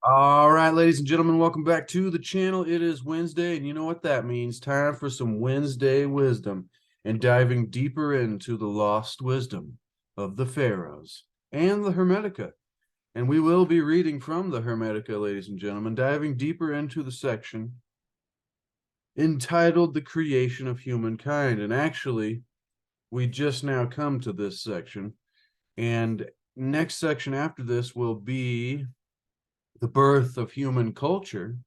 All right, ladies and gentlemen, welcome back to the channel. It is Wednesday, and you know what that means. Time for some Wednesday wisdom and diving deeper into the lost wisdom of the Pharaohs and the Hermetica. And we will be reading from the Hermetica, ladies and gentlemen, diving deeper into the section entitled The Creation of Humankind. And actually, we just now come to this section. And next section after this will be the birth of human culture,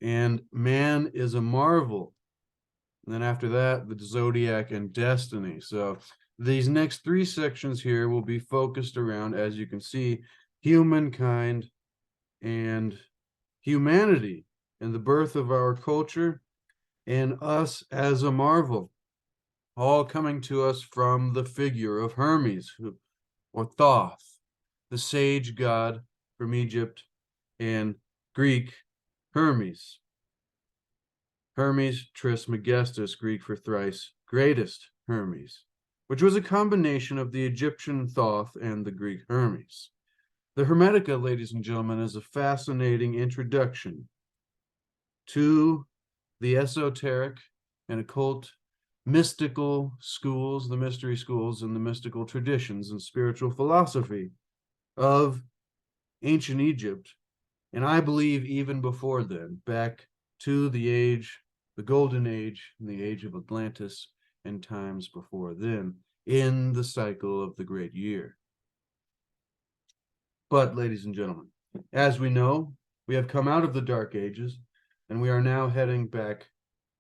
and man is a marvel. And then after that, the zodiac and destiny. So these next three sections here will be focused around, as you can see, humankind and humanity and the birth of our culture and us as a marvel, all coming to us from the figure of Hermes, or Thoth, the sage god from Egypt, and Greek Hermes. Hermes Trismegistus, Greek for thrice greatest Hermes, which was a combination of the Egyptian Thoth and the Greek Hermes. The Hermetica, ladies and gentlemen, is a fascinating introduction to the esoteric and occult mystical schools, the mystery schools, and the mystical traditions and spiritual philosophy of ancient Egypt. And I believe even before then, back to the golden age, and the age of Atlantis, and times before then, in the cycle of the great year. But, ladies and gentlemen, as we know, we have come out of the dark ages, and we are now heading back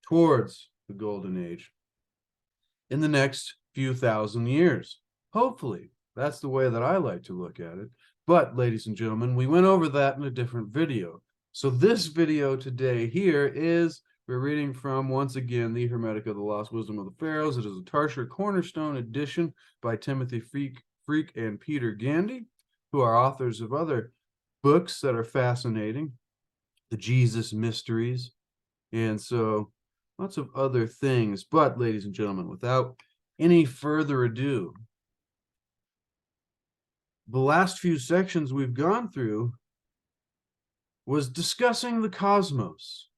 towards the golden age in the next few thousand years. Hopefully, that's the way that I like to look at it. But, ladies and gentlemen, we went over that in a different video. So this video today here is, we're reading from, once again, the Hermetica The Lost Wisdom of the Pharaohs. It is a Tarsher Cornerstone edition by Timothy Freke and Peter Gandy, who are authors of other books that are fascinating, the Jesus Mysteries, and so lots of other things. But, ladies and gentlemen, without any further ado, the last few sections we've gone through was discussing the cosmos,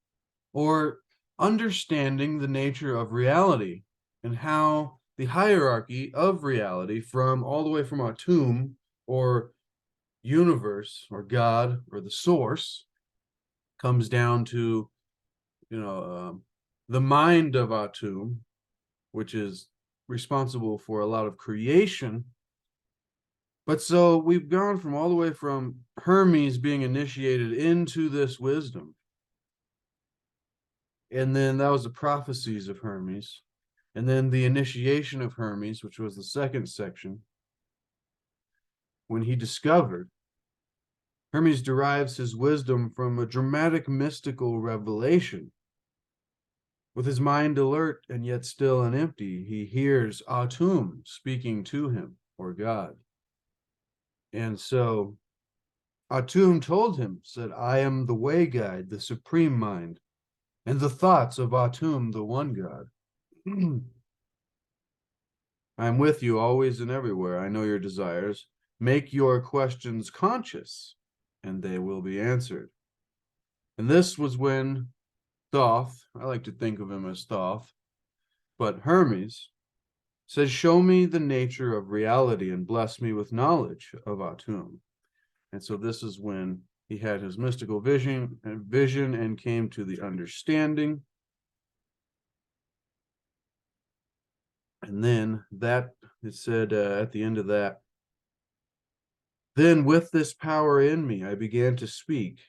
or understanding the nature of reality and how the hierarchy of reality, from all the way from Atum, or universe, or God, or the source, comes down to, the mind of Atum, which is responsible for a lot of creation. But so we've gone from all the way from Hermes being initiated into this wisdom. And then that was the prophecies of Hermes. And then the initiation of Hermes, which was the second section, when he discovered. Hermes derives his wisdom from a dramatic mystical revelation. With his mind alert and yet still and empty, he hears Atum speaking to him, or God. And so Atum told him, said, I am the way guide, the supreme mind, and the thoughts of Atum, the one God. I am with you always and everywhere. I know your desires. Make your questions conscious, and they will be answered. And this was when Thoth, I like to think of him as Thoth, but Hermes, says, show me the nature of reality and bless me with knowledge of Atum. And so this is when he had his mystical vision and came to the understanding. And then that, it said at the end of that, then with this power in me, I began to speak.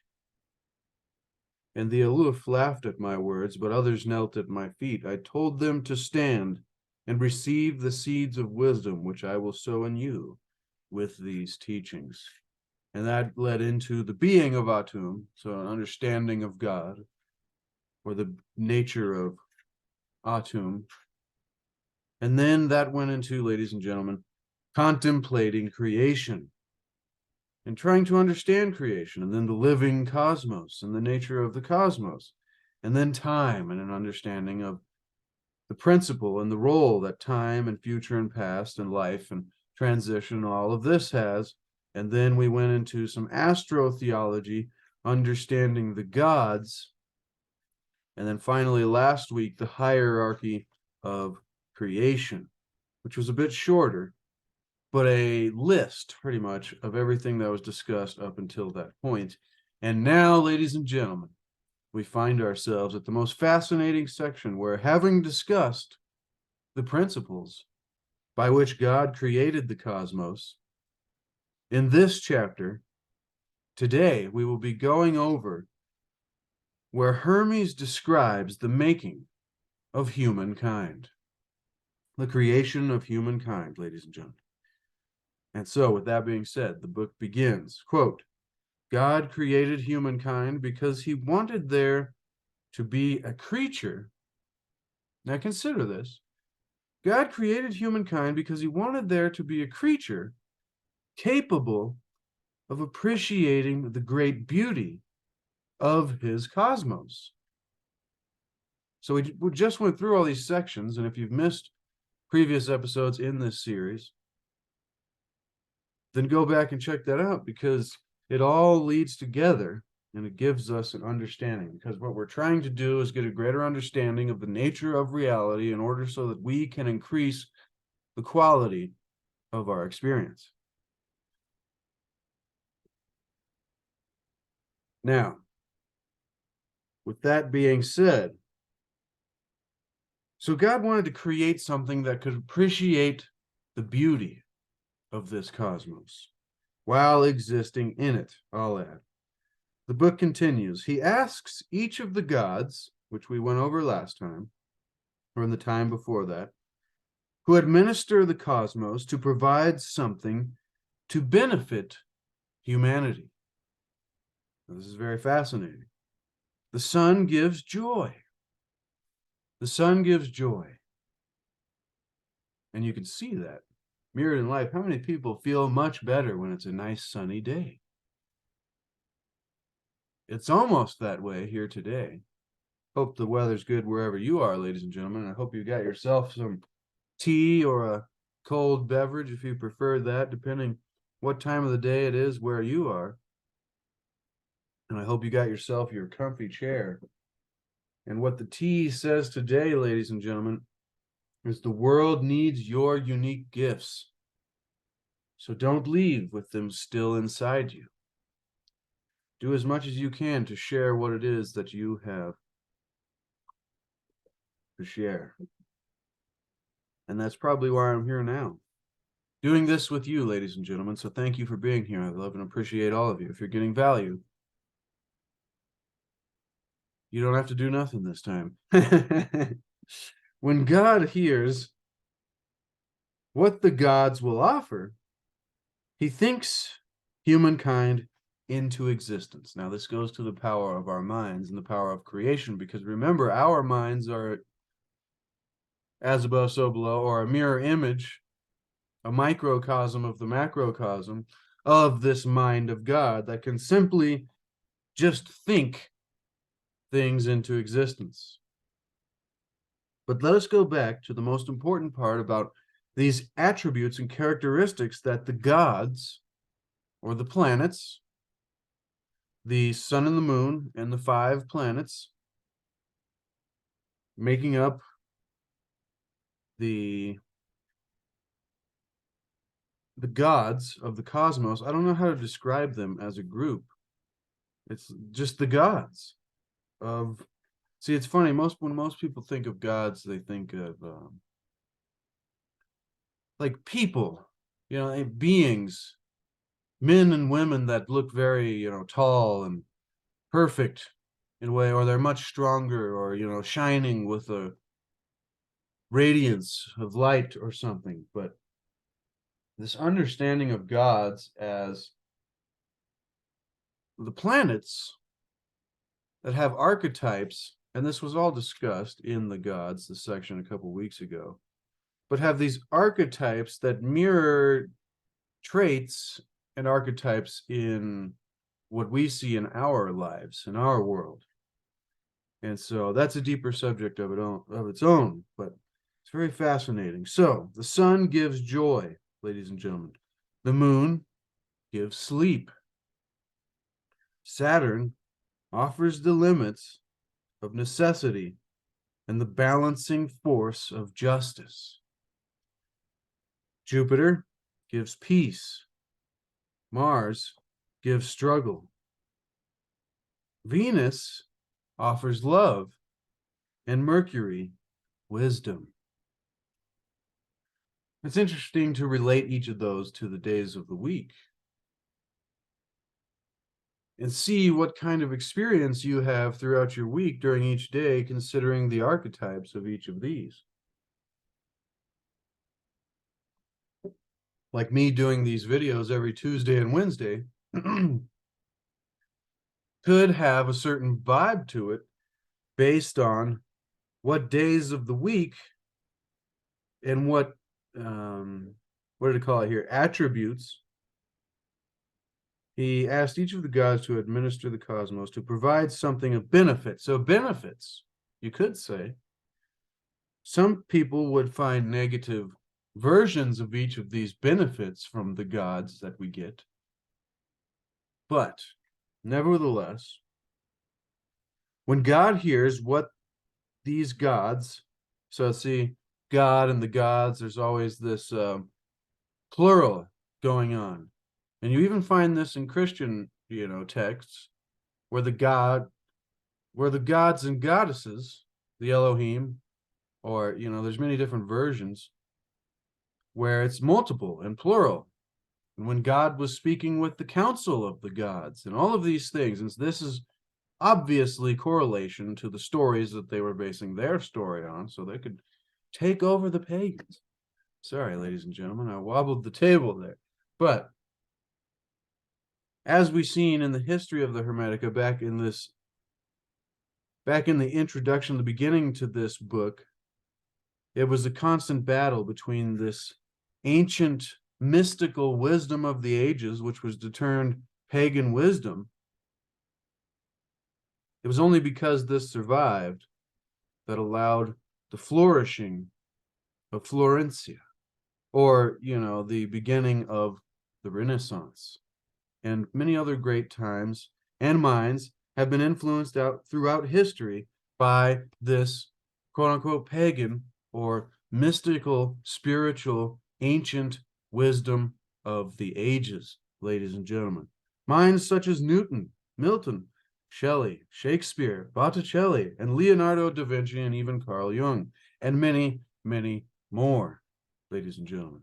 And the aloof laughed at my words, but others knelt at my feet. I told them to stand and receive the seeds of wisdom, which I will sow in you with these teachings. And that led into the being of Atum, so an understanding of God, or the nature of Atum. And then that went into, ladies and gentlemen, contemplating creation and trying to understand creation, and then the living cosmos and the nature of the cosmos, and then time and an understanding of the principle and the role that time and future and past and life and transition, all of this has And then we went into some astrotheology, understanding the gods. And then finally, last week, the hierarchy of creation, which was a bit shorter, but a list pretty much of everything that was discussed up until that point. And now, ladies and gentlemen, we find ourselves at the most fascinating section where, having discussed the principles by which God created the cosmos, in this chapter, today, we will be going over where Hermes describes the making of humankind, the creation of humankind, ladies and gentlemen. And so, with that being said, the book begins, quote, God created humankind because he wanted there to be a creature. Now consider this. God created humankind because he wanted there to be a creature capable of appreciating the great beauty of his cosmos. So we just went through all these sections, and if you've missed previous episodes in this series, then go back and check that out, because it all leads together and it gives us an understanding, because what we're trying to do is get a greater understanding of the nature of reality in order so that we can increase the quality of our experience. Now, with that being said, so God wanted to create something that could appreciate the beauty of this cosmos while existing in it, I'll add. The book continues. He asks each of the gods, which we went over last time, or in the time before that, who administer the cosmos, to provide something to benefit humanity. Now, this is very fascinating. The sun gives joy. The sun gives joy. And you can see that mirrored in life. How many people feel much better when it's a nice sunny day? It's almost that way here today. Hope the weather's good wherever you are, ladies and gentlemen. I hope you got yourself some tea or a cold beverage, if you prefer that, depending what time of the day it is where you are. And I hope you got yourself your comfy chair. And what the tea says today, ladies and gentlemen, is the world needs your unique gifts. So don't leave with them still inside you. Do as much as you can to share what it is that you have to share. And that's probably why I'm here now, doing this with you, ladies and gentlemen. So thank you for being here. I love and appreciate all of you. If you're getting value, you don't have to do nothing this time. When God hears what the gods will offer, he thinks humankind into existence. Now, this goes to the power of our minds and the power of creation, because remember, our minds are as above, so below, or a mirror image, a microcosm of the macrocosm of this mind of God that can simply just think things into existence. But let us go back to the most important part about these attributes and characteristics that the gods, or the planets, the sun and the moon and the 5 planets making up the gods of the cosmos. I don't know how to describe them as a group. It's just the gods of, see, it's funny, when most people think of gods, they think of like people, beings, men and women that look very, tall and perfect in a way, or they're much stronger, or, shining with a radiance of light or something. But this understanding of gods as the planets that have archetypes, and this was all discussed in the gods, the section a couple weeks ago, but have these archetypes that mirror traits and archetypes in what we see in our lives, in our world. And so that's a deeper subject of its own, but it's very fascinating. So the sun gives joy, ladies and gentlemen. The moon gives sleep. Saturn offers the limits of necessity and the balancing force of justice. Jupiter gives peace. Mars gives struggle. Venus offers love, and Mercury, wisdom. It's interesting to relate each of those to the days of the week and see what kind of experience you have throughout your week during each day, considering the archetypes of each of these. Like me doing these videos every Tuesday and Wednesday could have a certain vibe to it based on what days of the week and what did it call it here? Attributes. He asked each of the gods to administer the cosmos, to provide something of benefit. So benefits, you could say. Some people would find negative versions of each of these benefits from the gods that we get. But nevertheless, when God hears what these gods, so see, God and the gods, there's always this plural going on. And you even find this in Christian, texts where the gods and goddesses, the Elohim, or, there's many different versions where it's multiple and plural. And when God was speaking with the council of the gods and all of these things, and this is obviously correlation to the stories that they were basing their story on, so they could take over the pagans. Sorry, ladies and gentlemen, I wobbled the table there. But as we've seen in the history of the Hermetica, back in the introduction, the beginning to this book, it was a constant battle between this ancient mystical wisdom of the ages, which was to turn pagan wisdom. It was only because this survived that allowed the flourishing of Florencia, or, the beginning of the Renaissance. And many other great times and minds have been influenced out throughout history by this quote-unquote pagan or mystical, spiritual, ancient wisdom of the ages, ladies and gentlemen. Minds such as Newton, Milton, Shelley, Shakespeare, Botticelli, and Leonardo da Vinci, and even Carl Jung, and many, many more, ladies and gentlemen.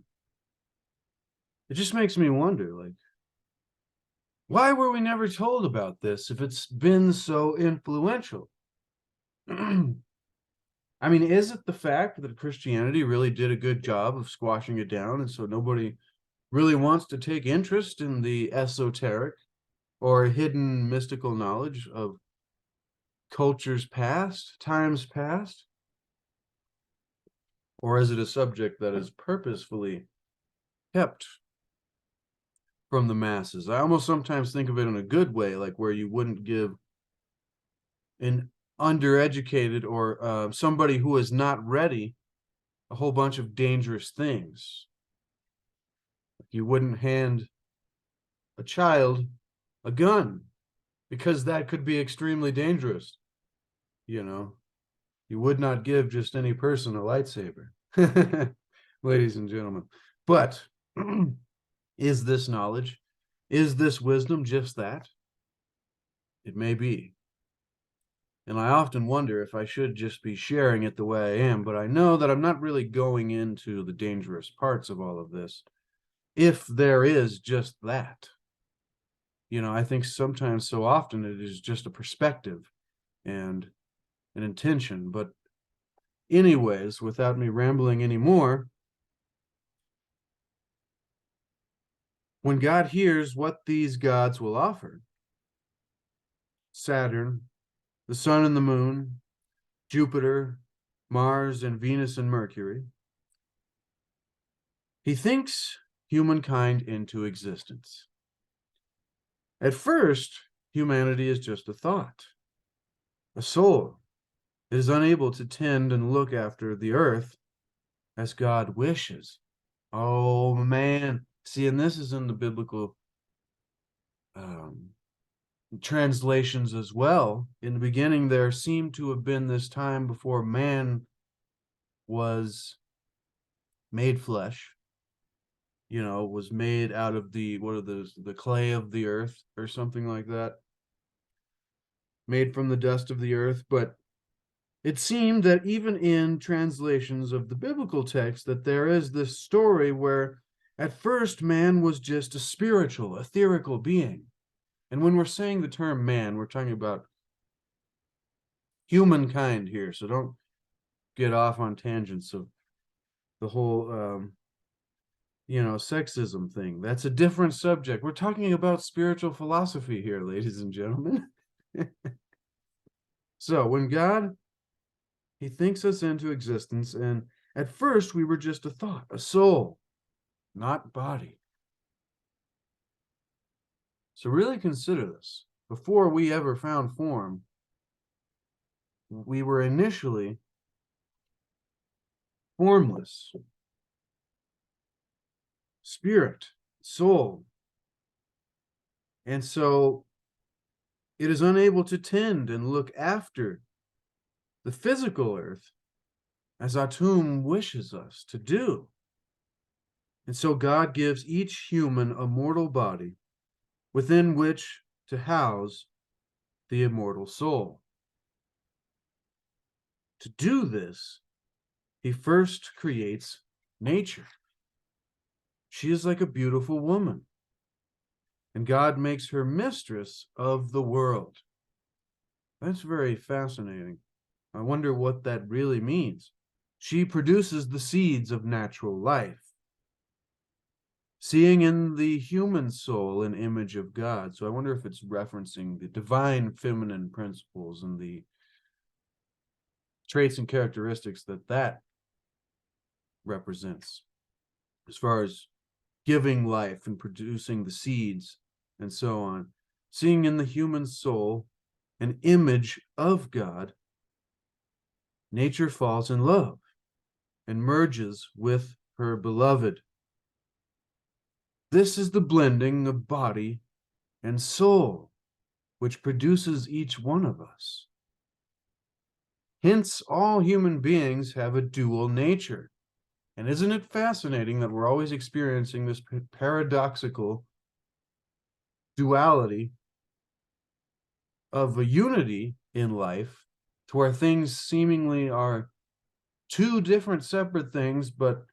It just makes me wonder, why were we never told about this if it's been so influential? I mean, is it the fact that Christianity really did a good job of squashing it down, and so nobody really wants to take interest in the esoteric or hidden mystical knowledge of cultures past, times past? Or is it a subject that is purposefully kept from the masses? I almost sometimes think of it in a good way, like where you wouldn't give an undereducated or somebody who is not ready a whole bunch of dangerous things. You wouldn't hand a child a gun because that could be extremely dangerous. You would not give just any person a lightsaber, ladies and gentlemen. But is this knowledge, is this wisdom just that? It may be. And I often wonder if I should just be sharing it the way I am, but I know that I'm not really going into the dangerous parts of all of this, if there is just that. I think sometimes, so often, it is just a perspective and an intention. But anyways, without me rambling anymore, when God hears what these gods will offer, Saturn, the sun and the moon, Jupiter, Mars, and Venus and Mercury, he thinks humankind into existence. At first, humanity is just a thought, a soul. It is unable to tend and look after the earth as God wishes. Oh, man. See, and this is in the biblical um, translations as well. In the beginning, there seemed to have been this time before man was made flesh, was made out of what are those, the clay of the earth or something like that, made from the dust of the earth. But it seemed that even in translations of the biblical text, that there is this story where at first man was just a spiritual, etherical being. And when we're saying the term man, we're talking about humankind here. So don't get off on tangents of the whole sexism thing. That's a different subject. We're talking about spiritual philosophy here, ladies and gentlemen. So when God, he thinks us into existence, and at first we were just a thought, a soul, not body. So really consider this. Before we ever found form, we were initially formless. Spirit, soul. And so it is unable to tend and look after the physical earth as Atum wishes us to do. And so God gives each human a mortal body within which to house the immortal soul. To do this, he first creates nature. She is like a beautiful woman, and God makes her mistress of the world. That's very fascinating. I wonder what that really means. She produces the seeds of natural life, seeing in the human soul an image of God. So I wonder if it's referencing the divine feminine principles and the traits and characteristics that represents, as far as giving life and producing the seeds and so on. Seeing in the human soul an image of God, nature falls in love and merges with her beloved. This is the blending of body and soul, which produces each one of us. Hence, all human beings have a dual nature. And isn't it fascinating that we're always experiencing this paradoxical duality of a unity in life, to where things seemingly are two different separate things, but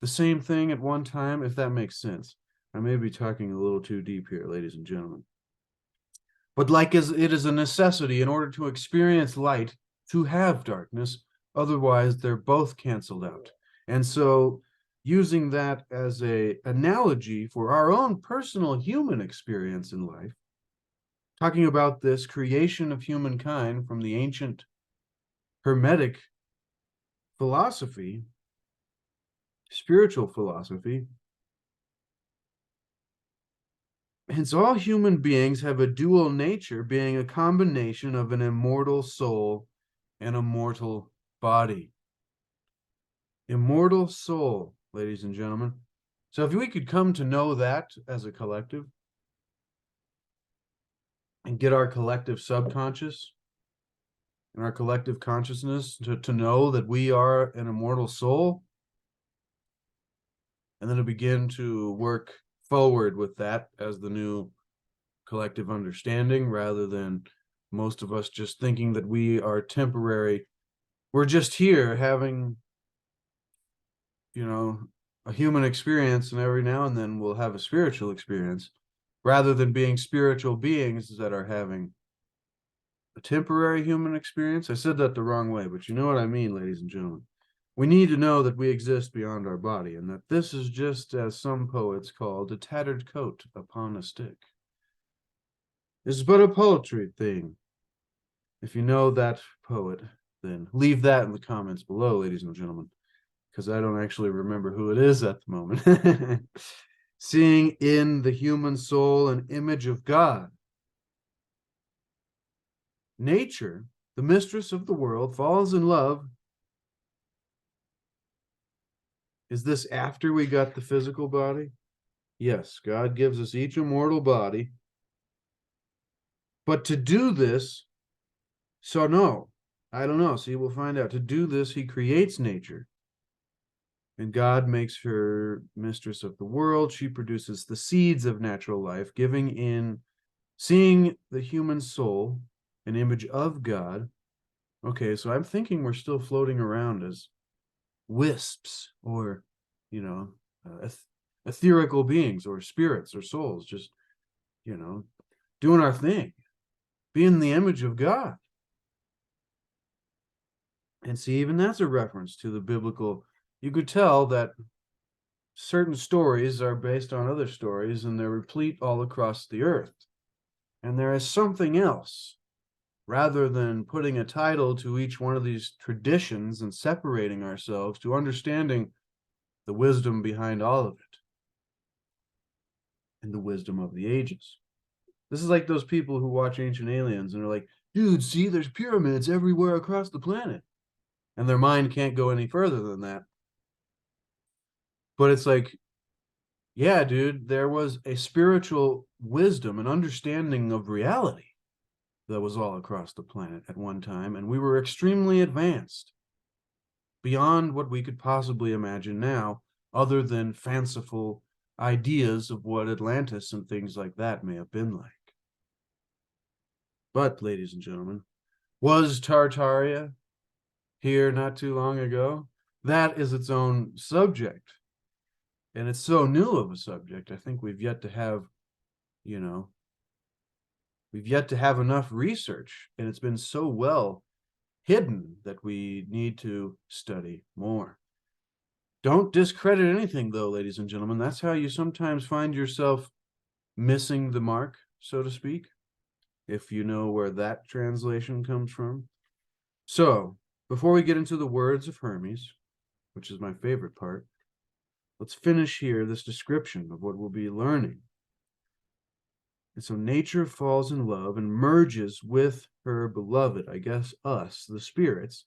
the same thing at one time, if that makes sense. I may be talking a little too deep here, ladies and gentlemen. But like as it is a necessity in order to experience light to have darkness, otherwise they're both canceled out. And so using that as an analogy for our own personal human experience in life, talking about this creation of humankind from the ancient Hermetic philosophy, spiritual philosophy. Hence, all human beings have a dual nature, being a combination of an immortal soul and a mortal body. Immortal soul, ladies and gentlemen. So if we could come to know that as a collective and get our collective subconscious and our collective consciousness to know that we are an immortal soul, and then to begin to work forward with that as the new collective understanding, rather than most of us just thinking that we are temporary. We're just here having, a human experience, and every now and then we'll have a spiritual experience, rather than being spiritual beings that are having a temporary human experience. I said that the wrong way, but you know what I mean, ladies and gentlemen. We need to know that we exist beyond our body, and that this is just, as some poets called, a tattered coat upon a stick. This is but a poetry thing. If you know that poet, then leave that in the comments below, ladies and gentlemen, because I don't actually remember who it is at the moment. Seeing in the human soul an image of God. Nature, the mistress of the world, falls in love. Is this after we got the physical body? Yes, God gives us each a mortal body. But to do this, so no, I don't know. See, we'll find out. To do this, he creates nature. And God makes her mistress of the world. She produces the seeds of natural life, seeing the human soul, an image of God. Okay, so I'm thinking we're still floating around as wisps or, you know, etherical beings or spirits or souls, just, doing our thing, being the image of God. And see, even that's a reference to the biblical. You could tell that certain stories are based on other stories and they're replete all across the earth. And there is something else. Rather than putting a title to each one of these traditions and separating ourselves to understanding the wisdom behind all of it and the wisdom of the ages. This is like those people who watch Ancient Aliens and are like, dude, see, there's pyramids everywhere across the planet. And their mind can't go any further than that. But it's like, yeah, dude, there was a spiritual wisdom and understanding of reality that was all across the planet at one time, and we were extremely advanced beyond what we could possibly imagine now, other than fanciful ideas of what Atlantis and things like that may have been like. But, ladies and gentlemen, was Tartaria here not too long ago? That is its own subject. And it's so new of a subject. I think we've yet to have, you know, we've yet to have enough research, and it's been so well hidden that we need to study more. Don't discredit anything, though, ladies and gentlemen. That's how you sometimes find yourself missing the mark, so to speak, if you know where that translation comes from. So, before we get into the words of Hermes, which is my favorite part, let's finish here this description of what we'll be learning. And so nature falls in love and merges with her beloved, I guess us, the spirits.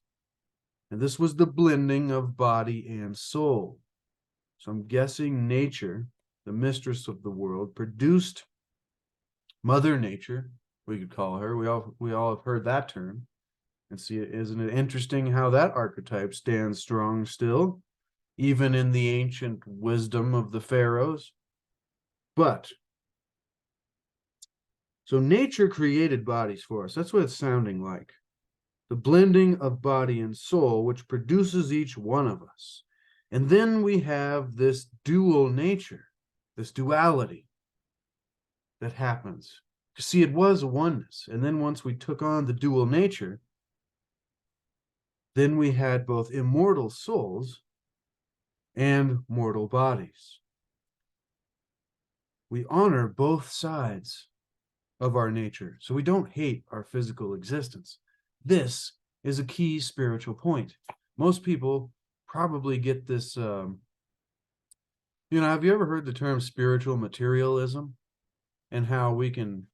And this was the blending of body and soul. So I'm guessing nature, the mistress of the world, produced Mother Nature, we could call her. We all have heard that term. And see, isn't it interesting how that archetype stands strong still, even in the ancient wisdom of the Pharaohs? But so nature created bodies for us. That's what it's sounding like. The blending of body and soul, which produces each one of us. And then we have this dual nature, this duality that happens. See, it was a oneness. And then once we took on the dual nature, then we had both immortal souls and mortal bodies. We honor both sides of our nature, so we don't hate our physical existence. This is a key spiritual point. Most people probably get this, have you ever heard the term spiritual materialism and how we can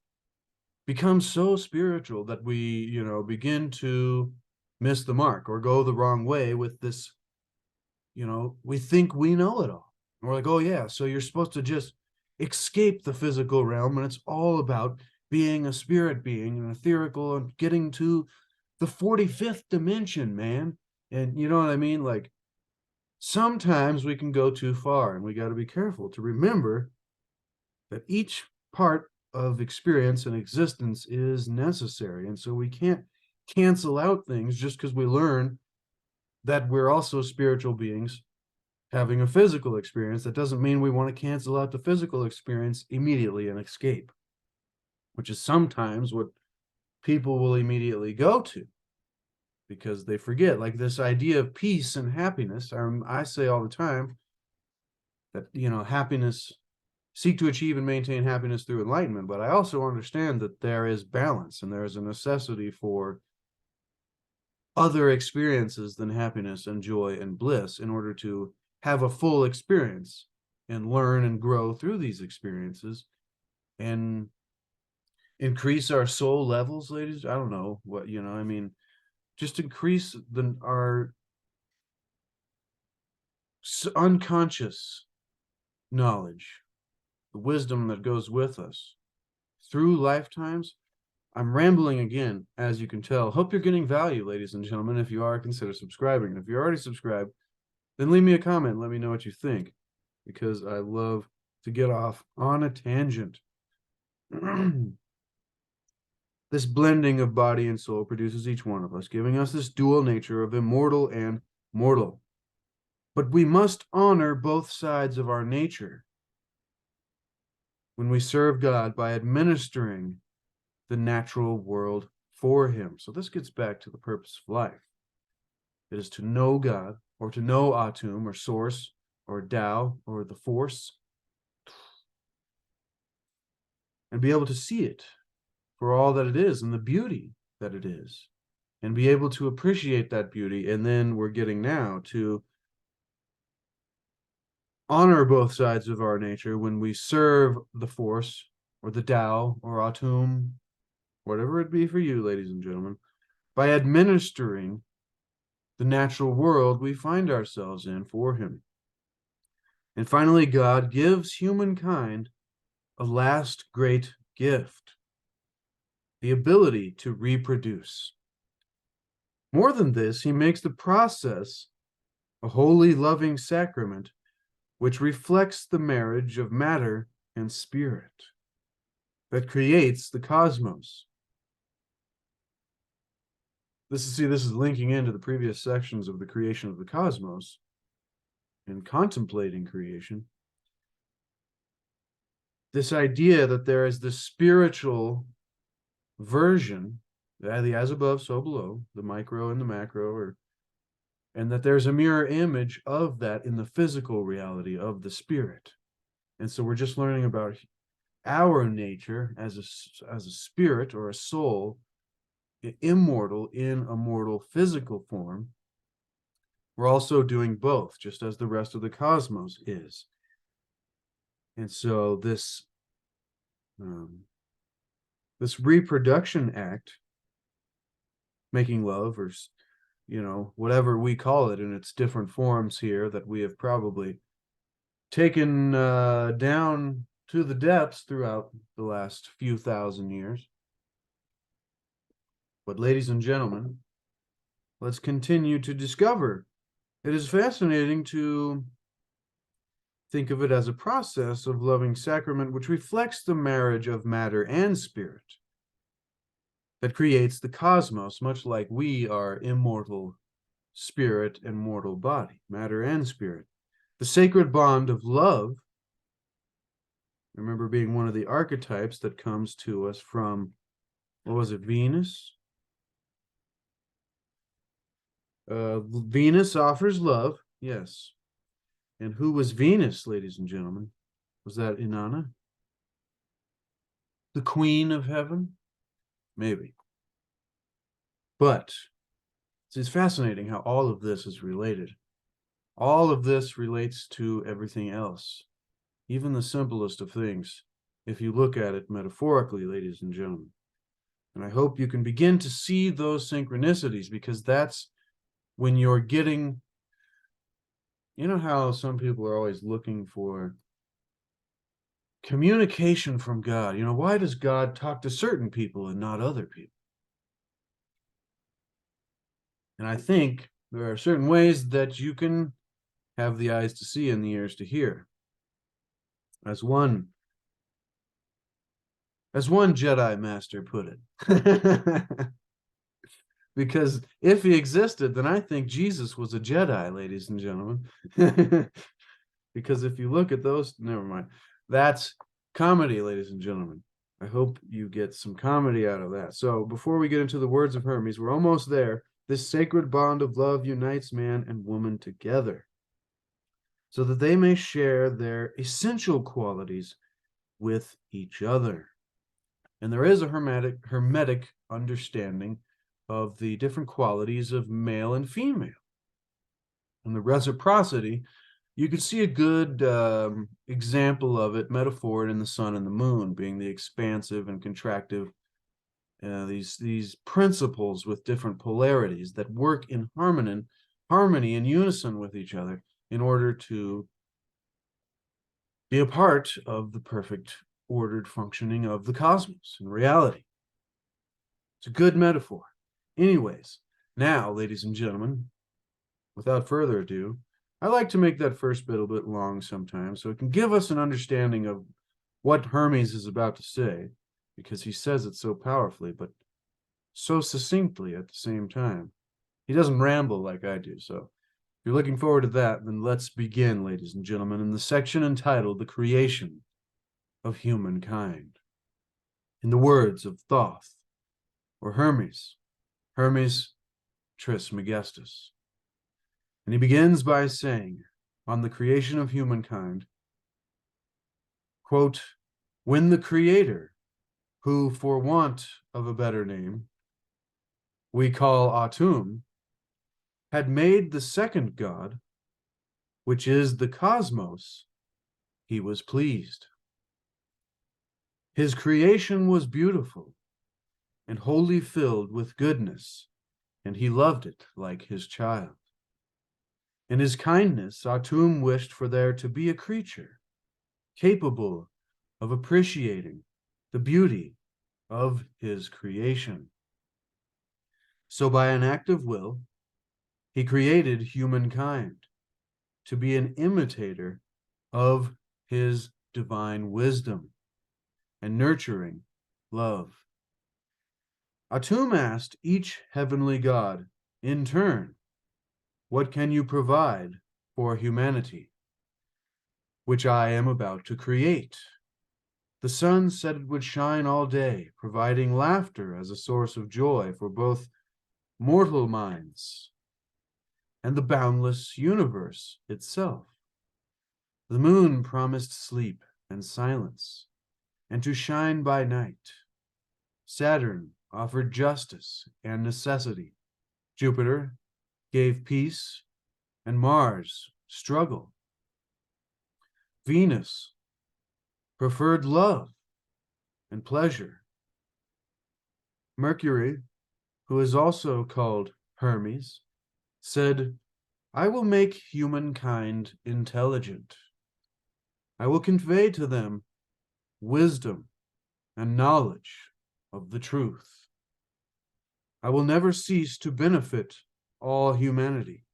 become so spiritual that we, begin to miss the mark or go the wrong way with this, we think we know it all. And we're like, oh yeah, so you're supposed to just escape the physical realm and it's all about being a spirit being and etherical and getting to the 45th dimension, man. And you know what I mean? Like sometimes we can go too far and we got to be careful to remember that each part of experience and existence is necessary. And so we can't cancel out things just because we learn that we're also spiritual beings having a physical experience. That doesn't mean we want to cancel out the physical experience immediately and escape, which is sometimes what people will immediately go to because they forget, like this idea of peace and happiness. I say all the time that, happiness, seek to achieve and maintain happiness through enlightenment. But I also understand that there is balance and there is a necessity for other experiences than happiness and joy and bliss in order to have a full experience and learn and grow through these experiences and increase our soul levels, ladies. I don't know what, just increase our unconscious knowledge the wisdom that goes with us through lifetimes. I'm rambling again, as you can tell. Hope you're getting value, ladies and gentlemen. If you are, consider subscribing. If you're already subscribed, then leave me a comment. Let me know what you think, because I love to get off on a tangent. This blending of body and soul produces each one of us, giving us this dual nature of immortal and mortal. But we must honor both sides of our nature when we serve God by administering the natural world for him. So this gets back to the purpose of life. It is to know God, or to know Atum, or Source, or Tao, or the Force, and be able to see it for all that it is and the beauty that it is, and be able to appreciate that beauty. And then we're getting now to honor both sides of our nature when we serve the Force, or the Tao, or Atum, whatever it be for you, ladies and gentlemen, by administering the natural world we find ourselves in for him. And finally, God gives humankind a last great gift, the ability to reproduce. More than this, he makes the process a holy, loving sacrament which reflects the marriage of matter and spirit that creates the cosmos. This is linking into the previous sections of the creation of the cosmos and contemplating creation. This idea that there is the spiritual version, the as above, so below, the micro and the macro, and that there's a mirror image of that in the physical reality of the spirit. And so we're just learning about our nature as a spirit or a soul, immortal in a mortal physical form. We're also doing both, just as the rest of the cosmos is. And so this reproduction act, making love, or whatever we call it in its different forms here that we have probably taken down to the depths throughout the last few thousand years. But ladies and gentlemen, let's continue to discover. It is fascinating to think of it as a process of loving sacrament which reflects the marriage of matter and spirit that creates the cosmos, much like we are immortal spirit and mortal body, matter and spirit. The sacred bond of love, remember, being one of the archetypes that comes to us from, what was it, Venus? Venus offers love, yes. And who was Venus, ladies and gentlemen? Was that Inanna? The queen of heaven? Maybe. But it's fascinating how all of this is related. All of this relates to everything else, even the simplest of things, if you look at it metaphorically, ladies and gentlemen. And I hope you can begin to see those synchronicities, because that's when you're getting, you know how some people are always looking for communication from God. Why does God talk to certain people and not other people? And I think there are certain ways that you can have the eyes to see and the ears to hear. As one Jedi master put it. Because if he existed, then I think Jesus was a Jedi, ladies and gentlemen. Because if you look at those, never mind. That's comedy, ladies and gentlemen. I hope you get some comedy out of that. So before we get into the words of Hermes, we're almost there. This sacred bond of love unites man and woman together so that they may share their essential qualities with each other. And there is a hermetic understanding of the different qualities of male and female. And the reciprocity, you can see a good example of it, metaphor in the sun and the moon, being the expansive and contractive, these principles with different polarities that work in harmony and unison with each other in order to be a part of the perfect ordered functioning of the cosmos and reality. It's a good metaphor. Anyways, now, ladies and gentlemen, without further ado, I like to make that first bit a bit long sometimes so it can give us an understanding of what Hermes is about to say, because he says it so powerfully, but so succinctly at the same time. He doesn't ramble like I do, so if you're looking forward to that, then let's begin, ladies and gentlemen, in the section entitled The Creation of Humankind. In the words of Thoth, or Hermes, Hermes Trismegistus. And he begins by saying, on the creation of humankind, quote, when the Creator, who for want of a better name, we call Atum, had made the second God, which is the cosmos, he was pleased. His creation was beautiful and wholly filled with goodness, and he loved it like his child. In his kindness, Atum wished for there to be a creature capable of appreciating the beauty of his creation. So by an act of will, he created humankind to be an imitator of his divine wisdom and nurturing love. Atum asked each heavenly god in turn, what can you provide for humanity, which I am about to create? The sun said it would shine all day, providing laughter as a source of joy for both mortal minds and the boundless universe itself. The moon promised sleep and silence, and to shine by night. Saturn offered justice and necessity. Jupiter gave peace, and Mars struggle. Venus preferred love and pleasure. Mercury, who is also called Hermes, said, I will make humankind intelligent. I will convey to them wisdom and knowledge of the truth. I will never cease to benefit all humanity.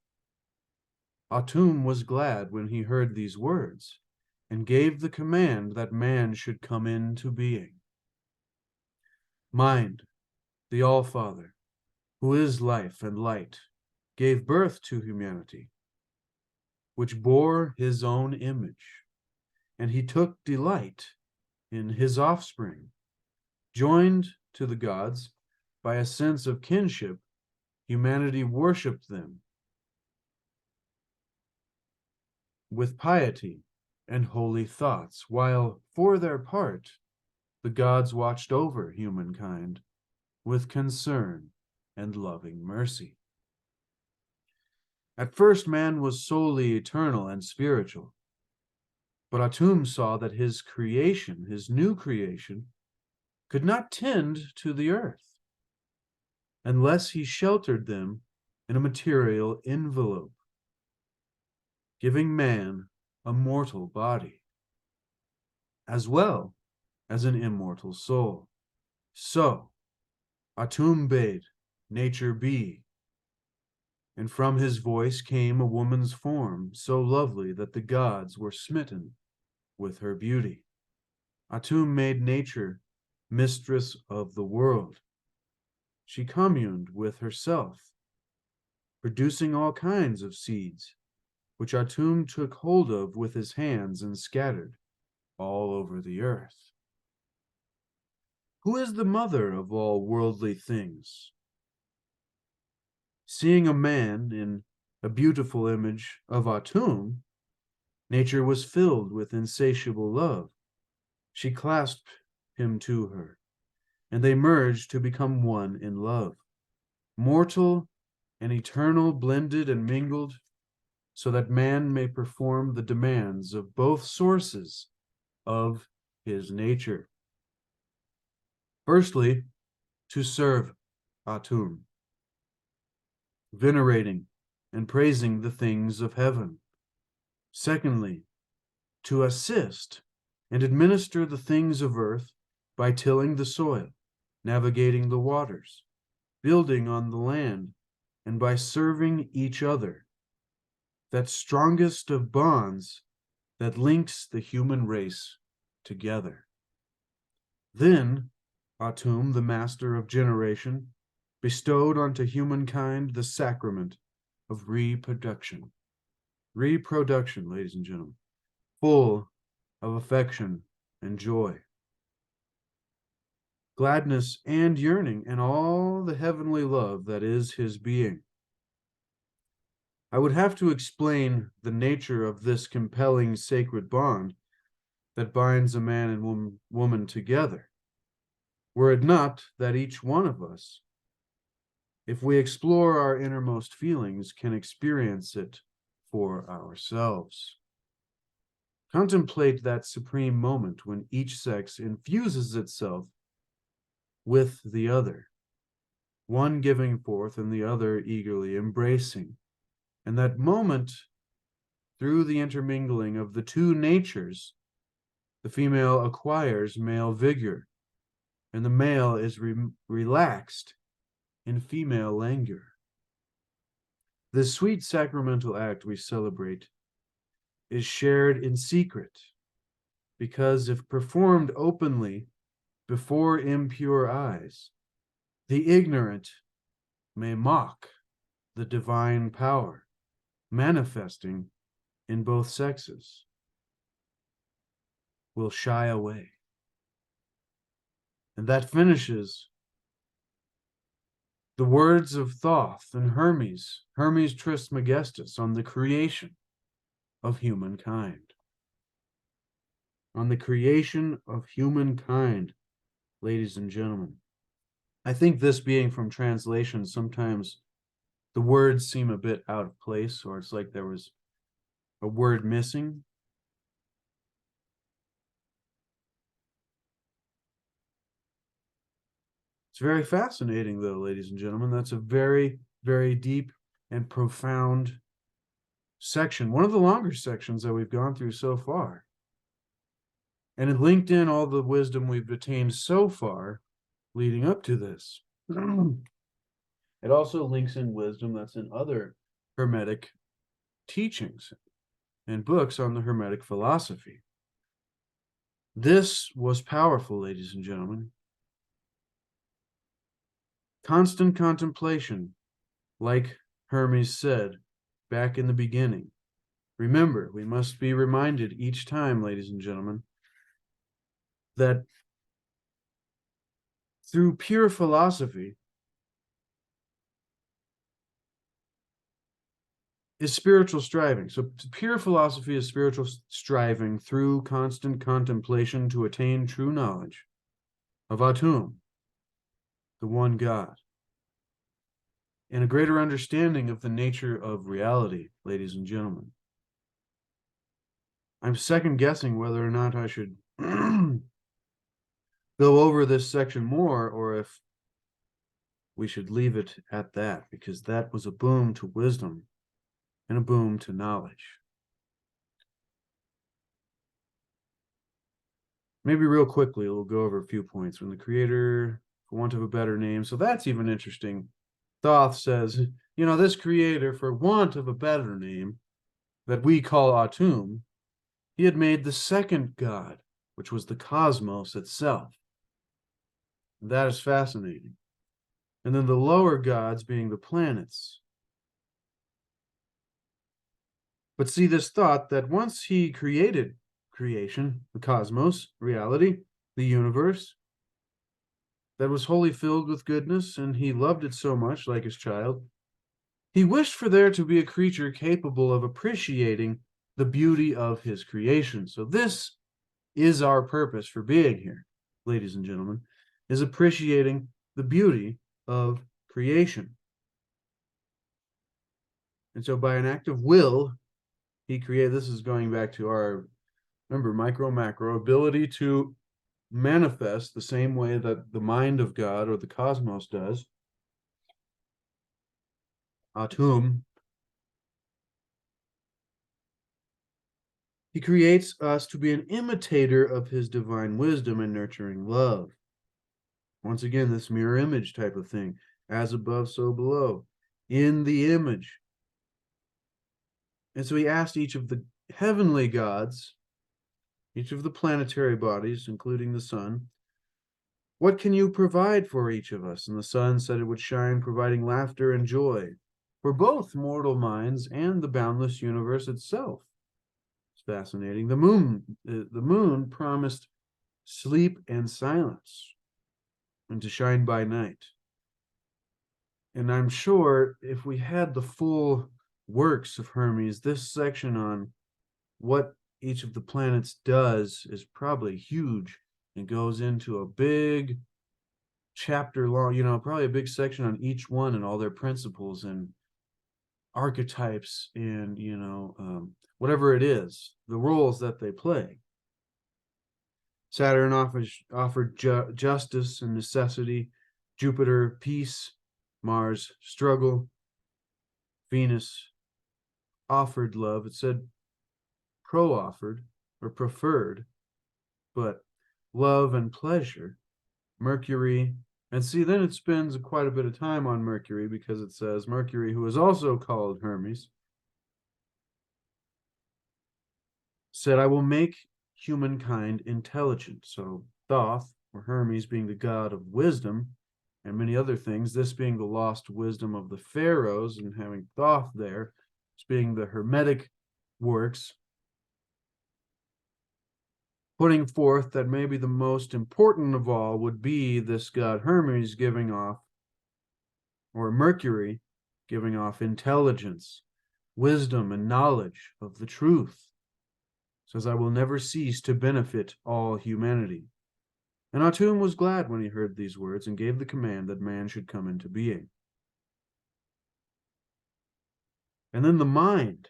Atum was glad when he heard these words and gave the command that man should come into being. Mind, the All-Father, who is life and light, gave birth to humanity, which bore his own image, and he took delight in his offspring. Joined to the gods by a sense of kinship, humanity worshipped them with piety and holy thoughts, while for their part, the gods watched over humankind with concern and loving mercy. At first, man was solely eternal and spiritual, but Atum saw that his creation, his new creation, could not tend to the earth unless he sheltered them in a material envelope, giving man a mortal body, as well as an immortal soul. So, Atum bade nature be, and from his voice came a woman's form, so lovely that the gods were smitten with her beauty. Atum made nature mistress of the world. She communed with herself, producing all kinds of seeds, which Atum took hold of with his hands and scattered all over the earth. Who is the mother of all worldly things? Seeing a man in a beautiful image of Atum, nature was filled with insatiable love. She clasped him to her, and they merged to become one in love. Mortal and eternal blended and mingled, so that man may perform the demands of both sources of his nature. Firstly, to serve Atum, venerating and praising the things of heaven. Secondly, to assist and administer the things of earth by tilling the soil, navigating the waters, building on the land, and by serving each other. That strongest of bonds that links the human race together. Then Atum, the master of generation, bestowed onto humankind the sacrament of reproduction. Reproduction, ladies and gentlemen, full of affection and joy, gladness and yearning, and all the heavenly love that is his being. I would have to explain the nature of this compelling sacred bond that binds a man and woman together, were it not that each one of us, if we explore our innermost feelings, can experience it for ourselves. Contemplate that supreme moment when each sex infuses itself with the other, one giving forth and the other eagerly embracing. And that moment, through the intermingling of the two natures, the female acquires male vigor, and the male is relaxed in female languor. This sweet sacramental act we celebrate is shared in secret, because if performed openly before impure eyes, the ignorant may mock the divine power manifesting in both sexes, will shy away. And that finishes the words of Thoth and Hermes Trismegistus, on the creation of humankind. On the creation of humankind, ladies and gentlemen. I think this being from translation, sometimes the words seem a bit out of place, or it's like there was a word missing. It's very fascinating, though, ladies and gentlemen. That's a very, very deep and profound section, one of the longer sections that we've gone through so far. And it linked in all the wisdom we've attained so far leading up to this. It also links in wisdom that's in other Hermetic teachings and books on the Hermetic philosophy. This was powerful, ladies and gentlemen. Constant contemplation, like Hermes said back in the beginning. Remember, we must be reminded each time, ladies and gentlemen, that through pure philosophy is spiritual striving. So pure philosophy is spiritual striving through constant contemplation to attain true knowledge of Atum, the one God, and a greater understanding of the nature of reality, ladies and gentlemen. I'm second guessing whether or not I should go over this section more, or if we should leave it at that, because that was a boom to wisdom and a boom to knowledge. Maybe real quickly, we'll go over a few points. When the creator, for want of a better name, so that's even interesting. Thoth says, this creator, for want of a better name, that we call Atum, he had made the second God, which was the cosmos itself. That is fascinating. And then the lower gods being the planets. But see this thought that once he created creation, the cosmos, reality, the universe, that was wholly filled with goodness, and he loved it so much, like his child, he wished for there to be a creature capable of appreciating the beauty of his creation. So this is our purpose for being here, ladies and gentlemen, is appreciating the beauty of creation. And so by an act of will, he created, this is going back to our, remember, micro, macro, ability to manifest the same way that the mind of God or the cosmos does. Atum. He creates us to be an imitator of his divine wisdom and nurturing love. Once again, this mirror image type of thing, as above, so below, in the image. And so he asked each of the heavenly gods, each of the planetary bodies, including the sun, what can you provide for each of us? And the sun said it would shine, providing laughter and joy for both mortal minds and the boundless universe itself. It's fascinating. The moon promised sleep and silence, and to shine by night. And I'm sure if we had the full works of Hermes, this section on what each of the planets does is probably huge. It goes into a big chapter long, probably a big section on each one and all their principles and archetypes and, whatever it is, the roles that they play. Saturn offered justice and necessity, Jupiter, peace, Mars, struggle, Venus offered love. It said pro-offered or preferred, but love and pleasure. Mercury, and see, then it spends quite a bit of time on Mercury because it says Mercury, who is also called Hermes, said, I will make humankind intelligent. So Thoth, or Hermes, being the god of wisdom and many other things, this being the lost wisdom of the Pharaohs, and having Thoth there, this being the Hermetic works, putting forth that maybe the most important of all would be this god Hermes giving off, or Mercury giving off intelligence, wisdom, and knowledge of the truth. Says, I will never cease to benefit all humanity. And Atum was glad when he heard these words and gave the command that man should come into being. And then the mind,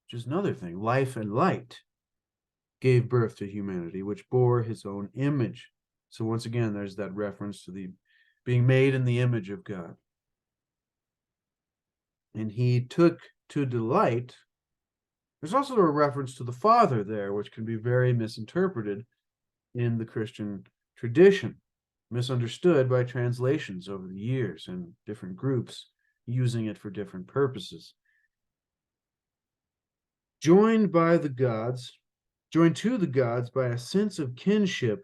which is another thing, life and light, gave birth to humanity, which bore his own image. So once again, there's that reference to the being made in the image of God. And he took to delight. There's also a reference to the Father there, which can be very misinterpreted in the Christian tradition, misunderstood by translations over the years and different groups using it for different purposes. Joined to the gods by a sense of kinship.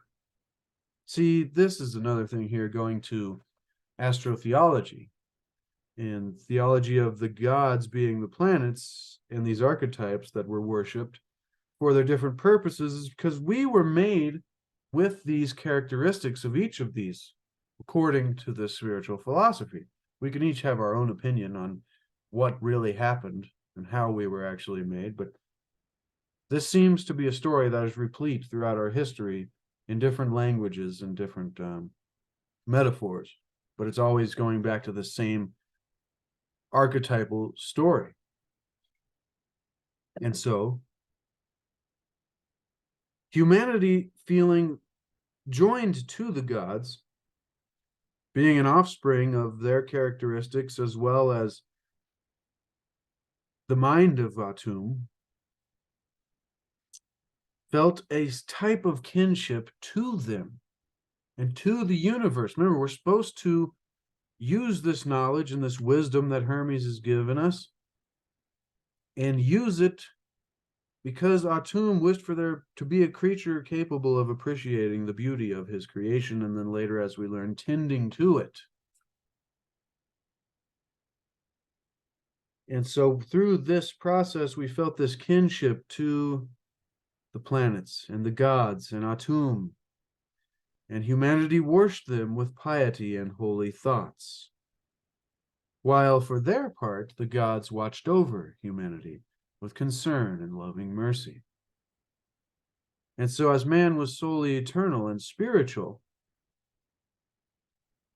See, this is another thing here going to astrotheology and theology of the gods being the planets and these archetypes that were worshipped for their different purposes, is because we were made with these characteristics of each of these according to this spiritual philosophy. We can each have our own opinion on what really happened and how we were actually made, but this seems to be a story that is replete throughout our history in different languages and different metaphors, but it's always going back to the same archetypal story. And so humanity feeling joined to the gods, being an offspring of their characteristics as well as the mind of Atum, felt a type of kinship to them and to the universe. Remember, we're supposed to use this knowledge and this wisdom that Hermes has given us and use it because Atum wished for there to be a creature capable of appreciating the beauty of his creation, and then later, as we learn, tending to it. And so through this process, we felt this kinship to the planets and the gods and Atum, and humanity worshipped them with piety and holy thoughts, while for their part, the gods watched over humanity with concern and loving mercy. And so as man was solely eternal and spiritual,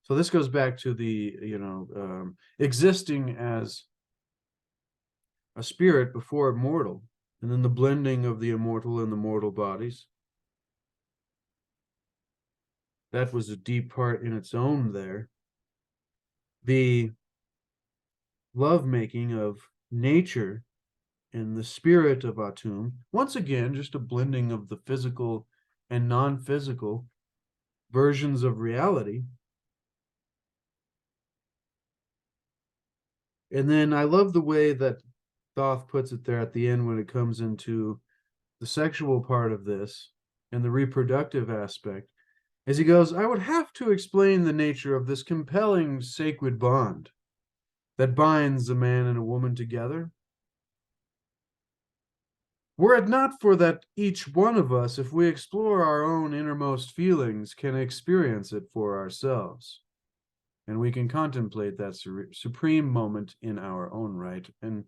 so this goes back to the, existing as a spirit before mortal, and then the blending of the immortal and the mortal bodies. That was a deep part in its own there. The lovemaking of nature in the spirit of Atum. Once again, just a blending of the physical and non-physical versions of reality. And then I love the way that Thoth puts it there at the end when it comes into the sexual part of this and the reproductive aspect, as he goes, I would have to explain the nature of this compelling sacred bond that binds a man and a woman together. Were it not for that each one of us, if we explore our own innermost feelings, can experience it for ourselves. And we can contemplate that supreme moment in our own right. And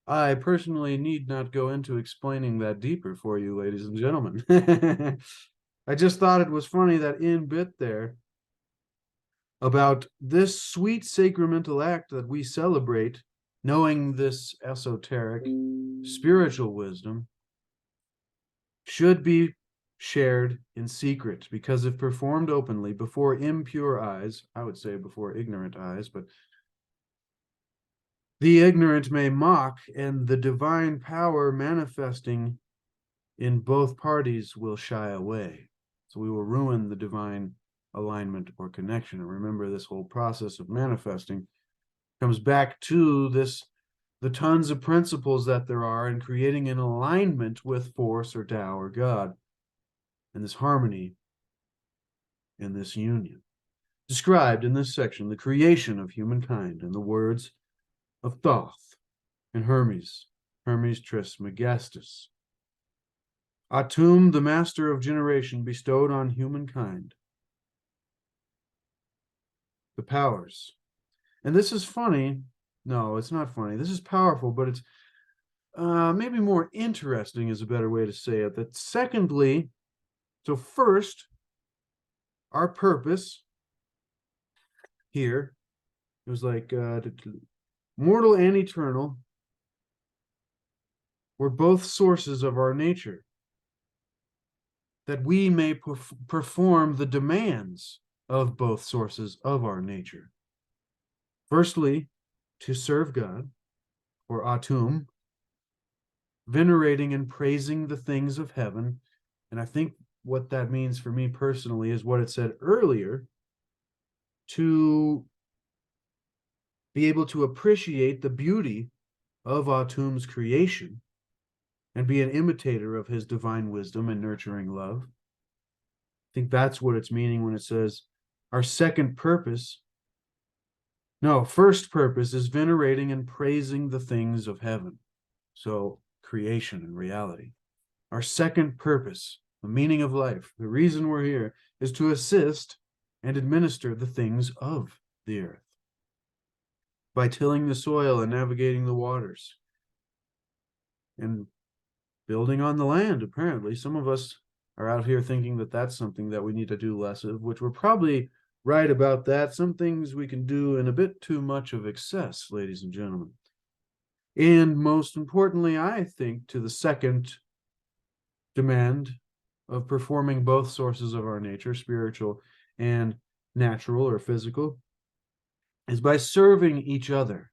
I personally need not go into explaining that deeper for you, ladies and gentlemen. I just thought it was funny that in bit there about this sweet sacramental act that we celebrate, knowing this esoteric spiritual wisdom, should be shared in secret, because if performed openly before impure eyes, I would say before ignorant eyes, but the ignorant may mock, and the divine power manifesting in both parties will shy away. So we will ruin the divine alignment or connection. And remember, this whole process of manifesting comes back to this, the tons of principles that there are in creating an alignment with force or Tao or God, and this harmony in this union. Described in this section, the creation of humankind in the words of Thoth and Hermes, Hermes Trismegistus. Atum, the master of generation, bestowed on humankind the powers. And this is funny. No, it's not funny. This is powerful, but it's maybe more interesting is a better way to say it. That secondly, so first, our purpose here, it was like mortal and eternal were both sources of our nature, that we may perform the demands of both sources of our nature. Firstly, to serve God, or Atum, venerating and praising the things of heaven. And I think what that means for me personally is what it said earlier, to be able to appreciate the beauty of Atum's creation and be an imitator of his divine wisdom and nurturing love. I think that's what it's meaning when it says our second purpose. No, first purpose is venerating and praising the things of heaven. So creation and reality. Our second purpose, the meaning of life, the reason we're here, is to assist and administer the things of the earth by tilling the soil and navigating the waters and building on the land. Apparently, some of us are out here thinking that that's something that we need to do less of, which we're probably right about that. Some things we can do in a bit too much of excess, ladies and gentlemen. And most importantly, I think, to the second demand of performing both sources of our nature, spiritual and natural or physical, is by serving each other.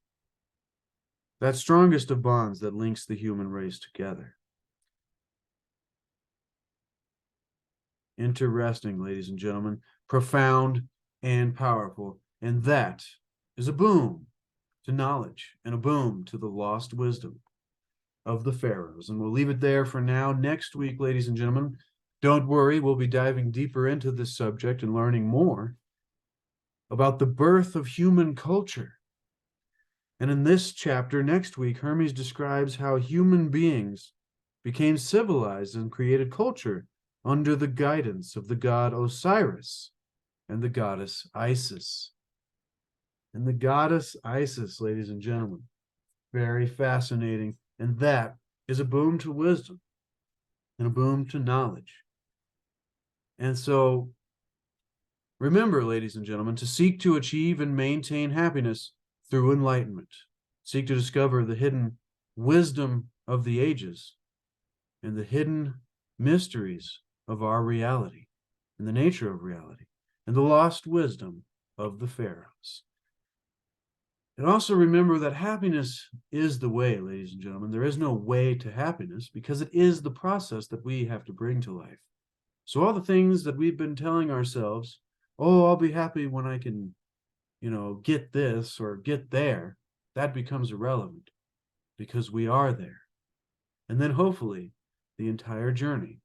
That strongest of bonds that links the human race together. Interesting, ladies and gentlemen, profound and powerful. And that is a boom to knowledge and a boom to the lost wisdom of the Pharaohs. And we'll leave it there for now. Next week, ladies and gentlemen, don't worry, we'll be diving deeper into this subject and learning more about the birth of human culture. And in this chapter, next week, Hermes describes how human beings became civilized and created culture under the guidance of the god Osiris and the goddess Isis. And the goddess Isis, ladies and gentlemen, very fascinating. And that is a boom to wisdom and a boom to knowledge. And so remember, ladies and gentlemen, to seek to achieve and maintain happiness through enlightenment. Seek to discover the hidden wisdom of the ages and the hidden mysteries of our reality and the nature of reality and the lost wisdom of the Pharaohs. And also remember that happiness is the way, ladies and gentlemen. There is no way to happiness because it is the process that we have to bring to life. So all the things that we've been telling ourselves, oh, I'll be happy when I can, get this or get there, that becomes irrelevant because we are there. And then hopefully the entire journey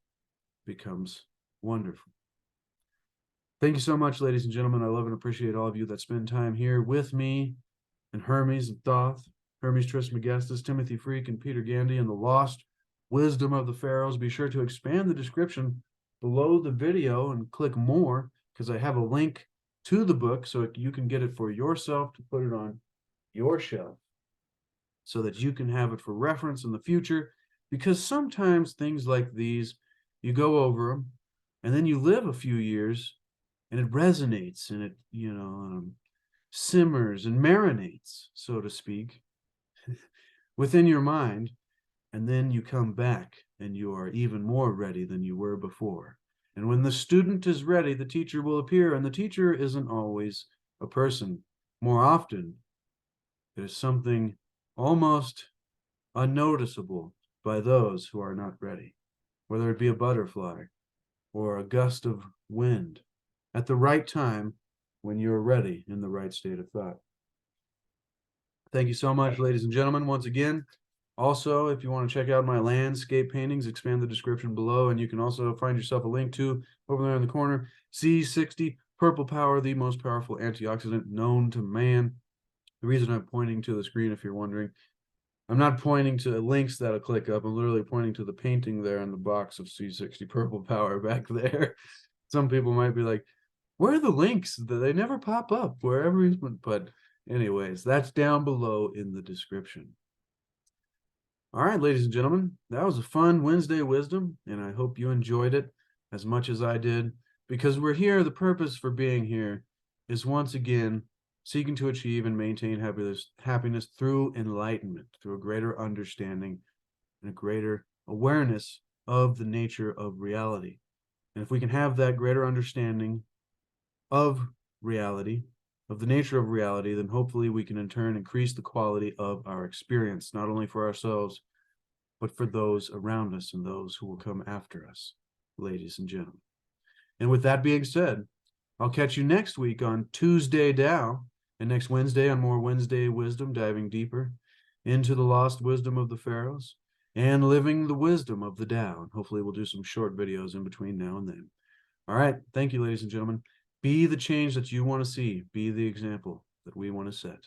becomes wonderful. Thank you so much, ladies and gentlemen. I love and appreciate all of you that spend time here with me and Hermes and Thoth, Hermes Trismegistus, Timothy Freke, and Peter Gandy, and the Lost Wisdom of the Pharaohs. Be sure to expand the description below the video and click more, because I have a link to the book so you can get it for yourself to put it on your shelf so that you can have it for reference in the future. Because sometimes things like these, you go over them and then you live a few years and it resonates and it, simmers and marinates, so to speak, within your mind. And then you come back and you are even more ready than you were before. And when the student is ready, the teacher will appear, and the teacher isn't always a person. More often, it is something almost unnoticeable by those who are not ready, whether it be a butterfly or a gust of wind at the right time when you're ready in the right state of thought. Thank you so much, ladies and gentlemen, once again. Also, if you want to check out my landscape paintings, expand the description below, and you can also find yourself a link to, over there in the corner, C60, Purple Power, the most powerful antioxidant known to man. The reason I'm pointing to the screen, if you're wondering, I'm not pointing to links that'll click up. I'm literally pointing to the painting there in the box of C60 Purple Power back there. Some people might be like, where are the links? They never pop up wherever he's been. But anyways, that's down below in the description. All right, ladies and gentlemen, that was a fun Wednesday Wisdom, and I hope you enjoyed it as much as I did, because we're here. The purpose for being here is once again seeking to achieve and maintain happiness through enlightenment, through a greater understanding and a greater awareness of the nature of reality. And if we can have that greater understanding of reality, of the nature of reality, then hopefully we can in turn increase the quality of our experience, not only for ourselves, but for those around us and those who will come after us, ladies and gentlemen. And with that being said, I'll catch you next week on Tuesday Tao, and next Wednesday on more Wednesday Wisdom, diving deeper into the lost wisdom of the Pharaohs and living the wisdom of the Tao. And hopefully we'll do some short videos in between now and then. All right. Thank you, ladies and gentlemen. Be the change that you want to see. Be the example that we want to set.